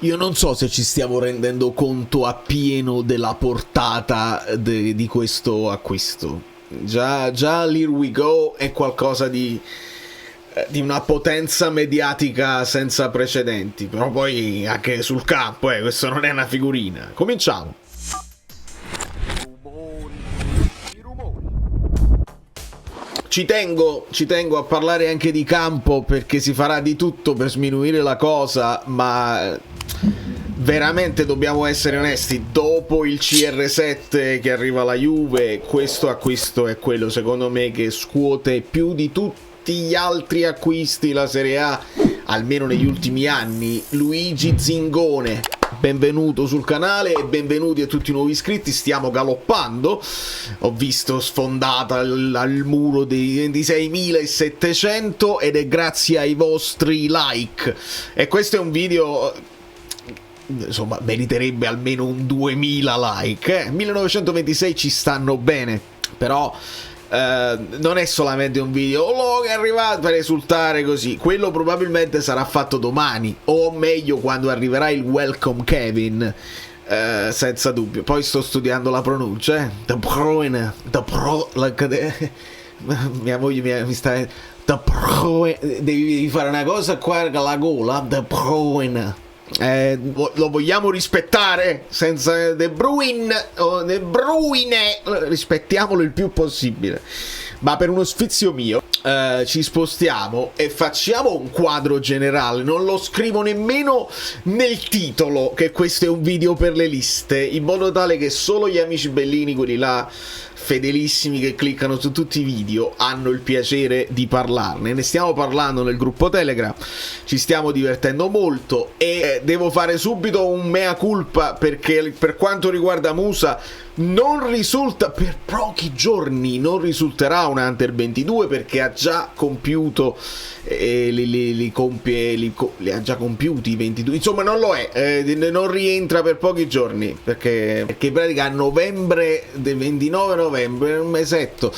Io non so se ci stiamo rendendo conto appieno della portata di questo acquisto. Già l'Here We Go è qualcosa di una potenza mediatica senza precedenti, però poi anche sul campo, questo non è una figurina. Cominciamo. Ci tengo a parlare anche di campo perché si farà di tutto per sminuire la cosa, ma veramente dobbiamo essere onesti, dopo il CR7 che arriva alla Juve, questo acquisto è quello secondo me che scuote più di tutti gli altri acquisti la Serie A, almeno negli ultimi anni. Luigi Zingone, benvenuto sul canale e benvenuti a tutti i nuovi iscritti. Stiamo galoppando, ho visto sfondata al muro dei 26.700 ed è grazie ai vostri like, e questo è un video, insomma, meriterebbe almeno un 2000 like. 1926 ci stanno bene, però non è solamente un video che è arrivato per esultare così. Quello probabilmente sarà fatto domani, o meglio quando arriverà il Welcome Kevin, senza dubbio. Poi sto studiando la pronuncia, De Bruyne, mia moglie mi sta De Bruyne, devi fare una cosa qua con la gola, De Bruyne. Lo vogliamo rispettare senza De Bruyne o De Bruyne, rispettiamolo il più possibile. Ma per uno sfizio mio ci spostiamo e facciamo un quadro generale. Non lo scrivo nemmeno nel titolo che questo è un video per le liste, in modo tale che solo gli amici bellini, quelli là fedelissimi che cliccano su tutti i video, hanno il piacere di parlarne. Ne stiamo parlando nel gruppo Telegram, ci stiamo divertendo molto e devo fare subito un mea culpa perché per quanto riguarda Musa non risulta, per pochi giorni non risulterà un Under 22 perché ha già compiuto li ha già compiuti i 22, insomma non lo è, non rientra per pochi giorni perché in pratica a novembre, del 29 novembre, un mesetto,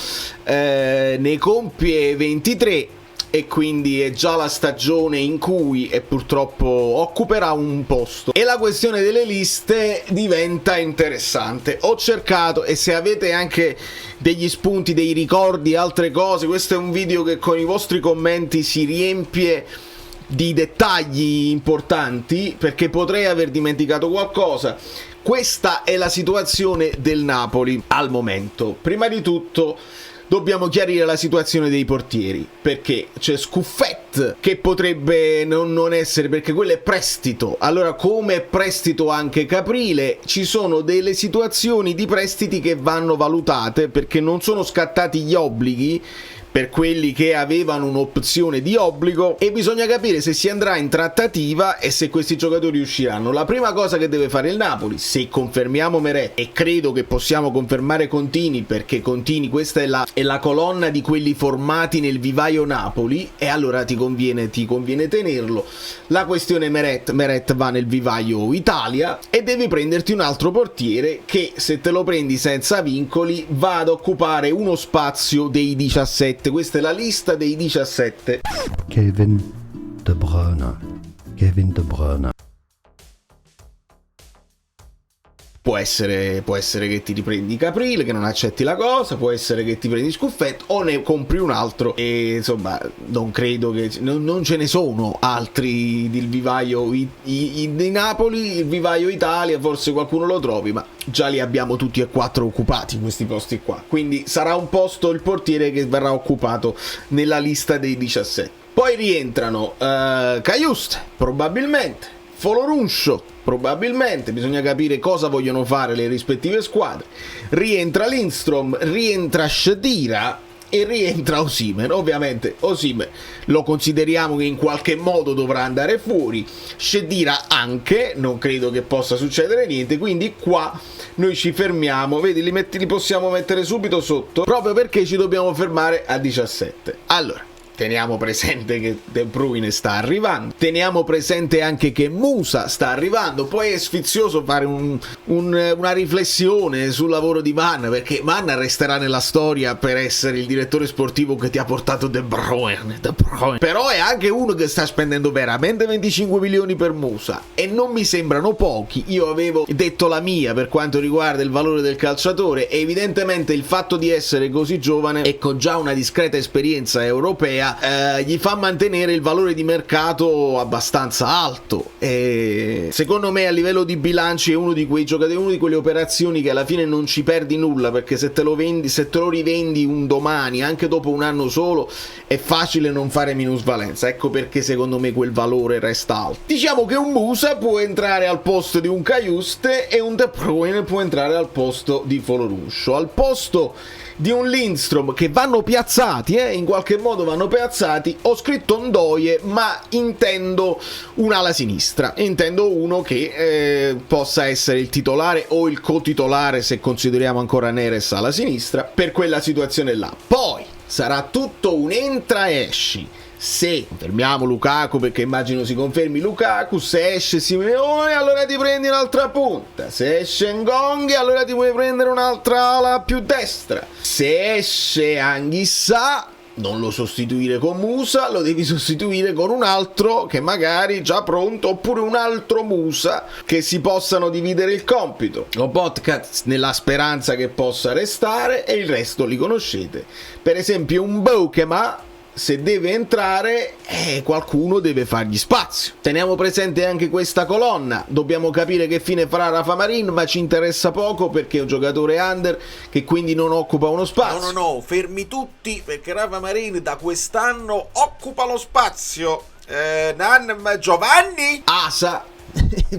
ne compie 23 e quindi è già la stagione in cui purtroppo occuperà un posto e la questione delle liste diventa interessante. Ho cercato, e se avete anche degli spunti, dei ricordi, altre cose, questo è un video che con i vostri commenti si riempie di dettagli importanti perché potrei aver dimenticato qualcosa. Questa è la situazione del Napoli al momento. Prima di tutto dobbiamo chiarire la situazione dei portieri, perché c'è Scuffet che potrebbe non essere, perché quello è prestito. Allora, come è prestito anche Caprile, ci sono delle situazioni di prestiti che vanno valutate perché non sono scattati gli obblighi per quelli che avevano un'opzione di obbligo e bisogna capire se si andrà in trattativa e se questi giocatori usciranno. La prima cosa che deve fare il Napoli, se confermiamo Meret, e credo che possiamo confermare Contini, perché Contini questa è la colonna di quelli formati nel vivaio Napoli, e allora ti conviene tenerlo. La questione Meret va nel vivaio Italia e devi prenderti un altro portiere che, se te lo prendi senza vincoli, va ad occupare uno spazio dei 17. Questa è la lista dei 17. Kevin De Bruyne. Può essere che ti riprendi Caprile, che non accetti la cosa, può essere che ti prendi Scuffetto o ne compri un altro, e insomma non credo che non ce ne sono altri del vivaio di Napoli. Il vivaio Italia forse qualcuno lo trovi, ma già li abbiamo tutti e quattro occupati questi posti qua, quindi sarà un posto il portiere che verrà occupato nella lista dei 17. Poi rientrano Cajuste, probabilmente, Folorunsho, probabilmente, bisogna capire cosa vogliono fare le rispettive squadre. Rientra Lindstrom, rientra Shedira e rientra Osimhen. Ovviamente Osimhen lo consideriamo che in qualche modo dovrà andare fuori, Shedira anche, non credo che possa succedere niente, quindi qua noi ci fermiamo. Vedi, li possiamo mettere subito sotto proprio perché ci dobbiamo fermare a 17. Allora, teniamo presente che De Bruyne sta arrivando, teniamo presente anche che Musa sta arrivando. Poi è sfizioso fare una riflessione sul lavoro di Mann, perché Mann resterà nella storia per essere il direttore sportivo che ti ha portato De Bruyne. Però è anche uno che sta spendendo veramente 25 milioni per Musa, e non mi sembrano pochi. Io avevo detto la mia per quanto riguarda il valore del calciatore, e evidentemente il fatto di essere così giovane e con già una discreta esperienza europea gli fa mantenere il valore di mercato abbastanza alto. E secondo me a livello di bilanci è uno di quei giocatori, una di quelle operazioni che alla fine non ci perdi nulla, perché se te lo rivendi un domani, anche dopo un anno solo, è facile non fare minusvalenza. Ecco perché secondo me quel valore resta alto. Diciamo che un Musa può entrare al posto di un Cajuste e un De Bruyne può entrare al posto di Foloruscio, al posto di un Lindstrom, che vanno piazzati, in qualche modo vanno piazzati. Ho scritto Ndoye, ma intendo un'ala sinistra, intendo uno che possa essere il titolare o il cotitolare, se consideriamo ancora Neres alla sinistra, per quella situazione là. Poi sarà tutto un entra e esci. Se fermiamo Lukaku, perché immagino si confermi Lukaku, se esce Simeone allora ti prendi un'altra punta, se esce Ngonghi allora ti puoi prendere un'altra ala più destra, se esce Anghissà non lo sostituire con Musa, lo devi sostituire con un altro che magari già pronto, oppure un altro Musa, che si possano dividere il compito. Lobotka nella speranza che possa restare, e il resto li conoscete. Per esempio un Boukema, se deve entrare, qualcuno deve fargli spazio. Teniamo presente anche questa colonna. Dobbiamo capire che fine farà Rafa Marin, ma ci interessa poco perché è un giocatore under che quindi non occupa uno spazio. No, fermi tutti, perché Rafa Marin da quest'anno occupa lo spazio. Giovanni? Asa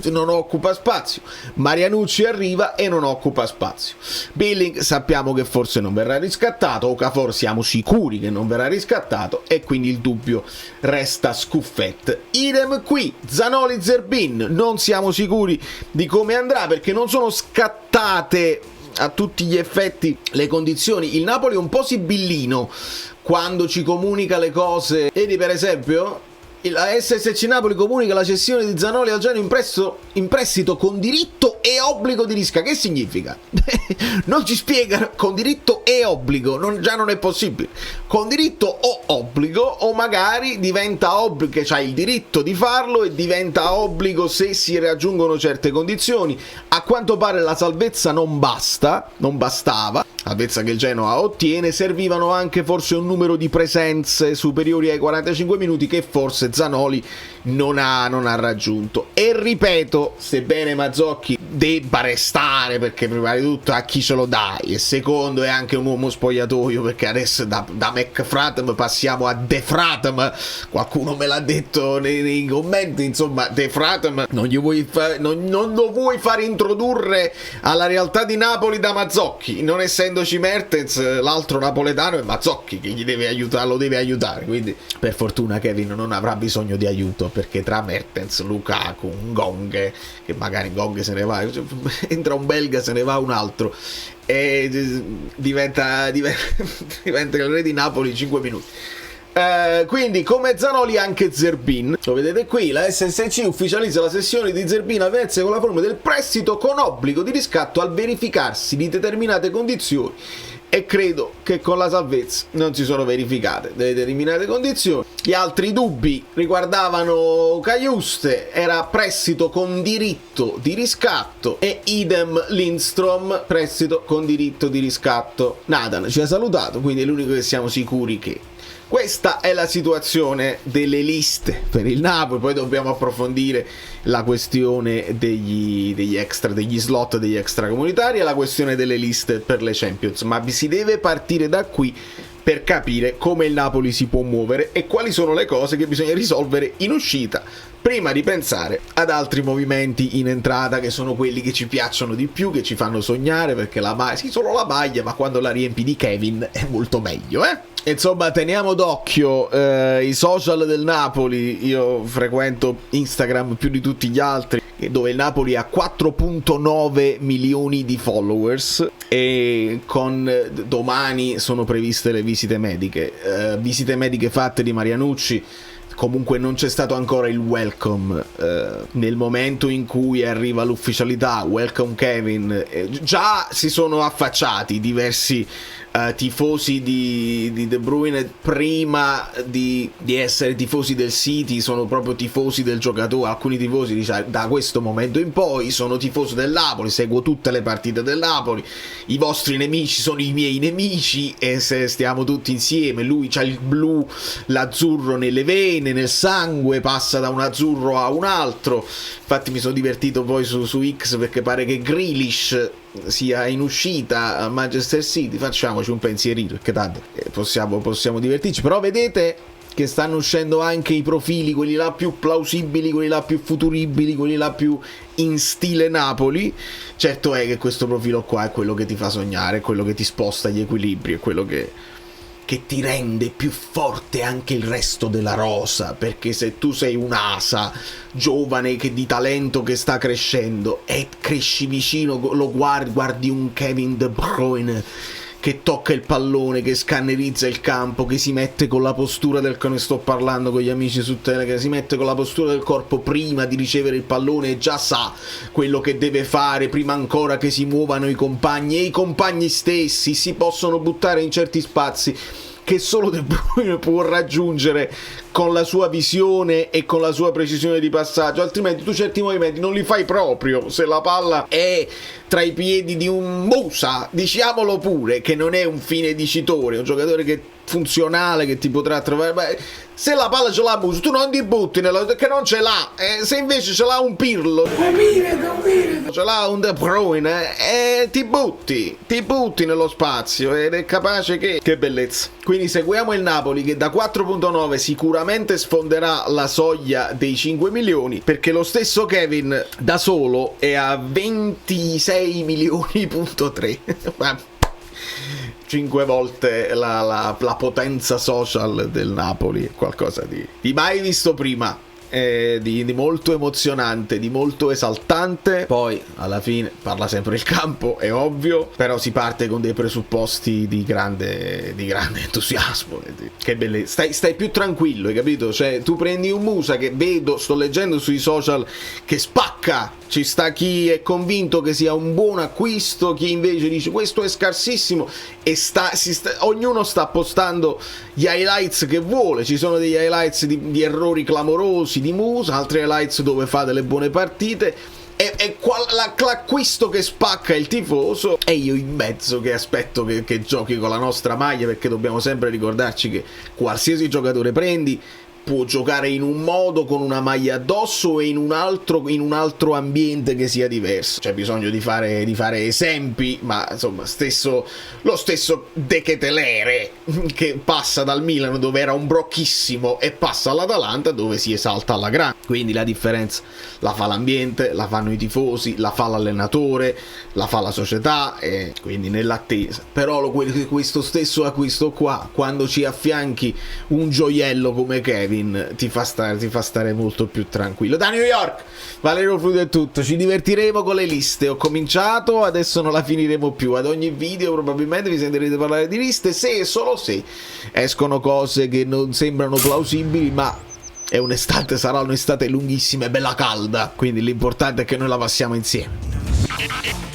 non occupa spazio, Marianucci arriva e non occupa spazio. Billing sappiamo che forse non verrà riscattato, Okafor siamo sicuri che non verrà riscattato, e quindi il dubbio resta Scuffet. Idem qui, Zanoli, Zerbin, non siamo sicuri di come andrà perché non sono scattate a tutti gli effetti le condizioni. Il Napoli è un po' sibillino quando ci comunica le cose. Vedi, per esempio, la SSC Napoli comunica la cessione di Zanoli al Genoa in prestito con diritto e obbligo di riscatto. Che significa? Non ci spiegano. Con diritto e obbligo, già non è possibile. Con diritto o obbligo, o magari diventa obbligo, che c'hai il diritto di farlo e diventa obbligo se si raggiungono certe condizioni. A quanto pare la salvezza non bastava, salvezza che il Genoa ottiene, servivano anche forse un numero di presenze superiori ai 45 minuti che forse Zanoli non ha raggiunto. E ripeto, sebbene Mazzocchi debba restare, perché prima di tutto a chi ce lo dai, e secondo è anche un uomo spogliatoio, perché adesso da McFratem passiamo a De Fratem. Qualcuno me l'ha detto nei commenti, insomma De Fratem non lo vuoi far introdurre alla realtà di Napoli da Mazzocchi, non essendoci Mertens, l'altro napoletano è Mazzocchi che lo deve aiutare, quindi per fortuna Kevin non avrà bisogno di aiuto, perché tra Mertens, Lukaku, Ngong, che magari Ngong se ne va, entra un belga, se ne va un altro, e diventa il re di Napoli in 5 minuti. Quindi come Zanoli anche Zerbin, lo vedete qui, la SSC ufficializza la cessione di Zerbin a Venezia con la forma del prestito con obbligo di riscatto al verificarsi di determinate condizioni, e credo che con la salvezza non si sono verificate delle determinate condizioni. Gli altri dubbi riguardavano Cajuste, era prestito con diritto di riscatto, e idem Lindstrom, prestito con diritto di riscatto. Nathan ci ha salutato, quindi è l'unico che siamo sicuri che. Questa è la situazione delle liste per il Napoli. Poi dobbiamo approfondire la questione degli slot degli extracomunitari e la questione delle liste per le Champions, ma si deve partire da qui per capire come il Napoli si può muovere e quali sono le cose che bisogna risolvere in uscita prima di pensare ad altri movimenti in entrata, che sono quelli che ci piacciono di più, che ci fanno sognare, perché sì, solo la maglia, ma quando la riempi di Kevin è molto meglio, eh? Insomma, teniamo d'occhio i social del Napoli. Io frequento Instagram più di tutti gli altri, dove il Napoli ha 4.9 milioni di followers, e con domani sono previste le visite mediche fatte di Marianucci. Comunque non c'è stato ancora il welcome. Nel momento in cui arriva l'ufficialità, welcome Kevin, già si sono affacciati diversi tifosi di De Bruyne. Prima di essere tifosi del City sono proprio tifosi del giocatore. Alcuni tifosi dicono: da questo momento in poi sono tifoso del Napoli, seguo tutte le partite del Napoli, i vostri nemici sono i miei nemici, e se stiamo tutti insieme. Lui c'ha il blu, l'azzurro nelle vene, nel sangue, passa da un azzurro a un altro. Infatti mi sono divertito poi su X, perché pare che Grealish sia in uscita a Manchester City. Facciamoci un pensierino, perché tanto possiamo divertirci. Però vedete che stanno uscendo anche i profili, quelli là più plausibili, quelli là più futuribili, quelli là più in stile Napoli. Certo è che questo profilo qua è quello che ti fa sognare, è quello che ti sposta gli equilibri, è quello che ti rende più forte anche il resto della rosa. Perché se tu sei un'asa giovane di talento che sta crescendo e cresci vicino, lo guardi un Kevin De Bruyne che tocca il pallone, che scannerizza il campo, che si mette con la postura del, ne sto parlando con gli amici su Telegram, si mette con la postura del corpo prima di ricevere il pallone e già sa quello che deve fare prima ancora che si muovano i compagni, e i compagni stessi si possono buttare in certi spazi che solo De Bruyne può raggiungere con la sua visione e con la sua precisione di passaggio. Altrimenti tu certi movimenti non li fai proprio se la palla è tra i piedi di un Musa, diciamolo pure, che non è un fine dicitore, un giocatore che funzionale, che ti potrà trovare. Beh, se la palla ce l'ha Musa, tu non ti butti che non ce l'ha. Se invece ce l'ha un Pirlo, ce l'ha un De Bruyne, ti butti nello spazio, ed è capace che bellezza. Quindi seguiamo il Napoli, che da 4.9 sicuramente sfonderà la soglia dei 5 milioni, perché lo stesso Kevin da solo è a 26 milioni.3. 5 volte la potenza social del Napoli, qualcosa di mai visto prima, di molto emozionante, di molto esaltante. Poi alla fine parla sempre il campo, è ovvio, però si parte con dei presupposti di grande entusiasmo. Che bellezza, stai più tranquillo, hai capito? Cioè, tu prendi un Musa che sto leggendo sui social che spacca. Ci sta chi è convinto che sia un buon acquisto, chi invece dice questo è scarsissimo, e ognuno sta postando gli highlights che vuole. Ci sono degli highlights di errori clamorosi di Musa, altri highlights dove fa delle buone partite, e l'acquisto che spacca il tifoso, e io in mezzo che aspetto che giochi con la nostra maglia, perché dobbiamo sempre ricordarci che qualsiasi giocatore prendi può giocare in un modo con una maglia addosso e in un altro ambiente che sia diverso. C'è bisogno di fare esempi, ma insomma lo stesso De Ketelaere, che passa dal Milan dove era un brocchissimo e passa all'Atalanta dove si esalta alla grande. Quindi la differenza la fa l'ambiente, la fanno i tifosi, la fa l'allenatore, la fa la società, e quindi nell'attesa. Però questo stesso acquisto qua, quando ci affianchi un gioiello come Kevin, ti fa stare molto più tranquillo. Da New York, Valerio Fluido è tutto. Ci divertiremo con le liste. Ho cominciato, adesso non la finiremo più. Ad ogni video probabilmente vi sentirete parlare di liste, se e solo se escono cose che non sembrano plausibili, ma è un'estate, sarà un'estate lunghissima e bella calda, quindi l'importante è che noi la passiamo insieme.